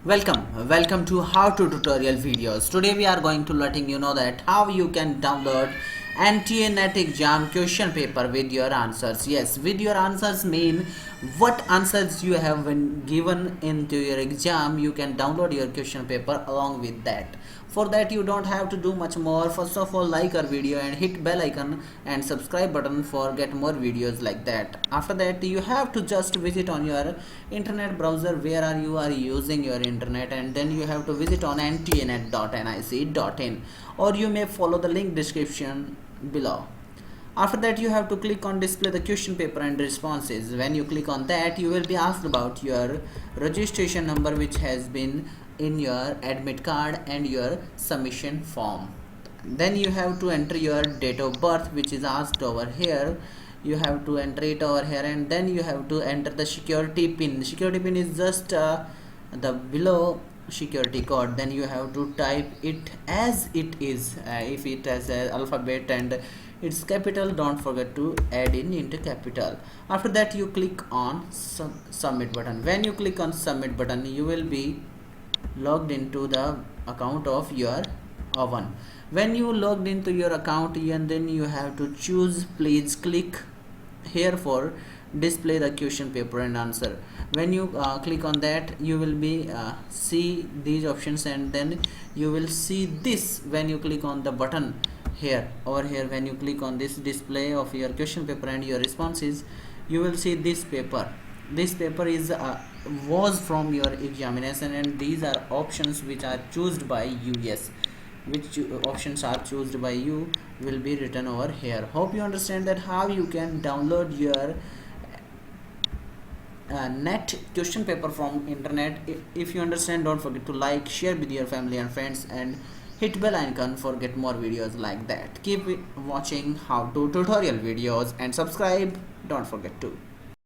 Welcome to how to tutorial videos. Today we are going to letting you know that how you can download NTA exam question paper with your answers. Yes, with your answers mean what answers you have been given into your exam. You can download your question paper along with that. For that you don't have to do much more. First of all, like our video and hit bell icon and subscribe button for get more videos like that. After that you have to just visit on your internet browser where you are using your internet, and then you have to visit on ntnet.nic.in, or you may follow the link description below. After that you have to click on display the question paper and responses. When you click on that, you will be asked about your registration number which has been in your admit card and your submission form. Then you have to enter your date of birth which is asked over here. You have to enter it over here, and then you have to enter the security pin. Security pin is just the below security code. Then you have to type it as it is. If it has an alphabet and it's capital, don't forget to add in into capital. After that you click on submit button. When you click on submit button, you will be logged into the account of your oven. When you logged into your account, and then you have to choose, please click here for display the question paper and answer. When you click on that, you will be see these options, and then you will see this. When you click on the button here over here, when you click on this display of your question paper and your responses, you will see this paper. This paper is was from your examination, and these are options which are chosen by you. Yes, which options are chosen by you will be written over here. Hope you understand that how you can download your net question paper from internet. If you understand, don't forget to like, share with your family and friends, and hit bell icon for get more videos like that. Keep watching how to tutorial videos and subscribe, don't forget to.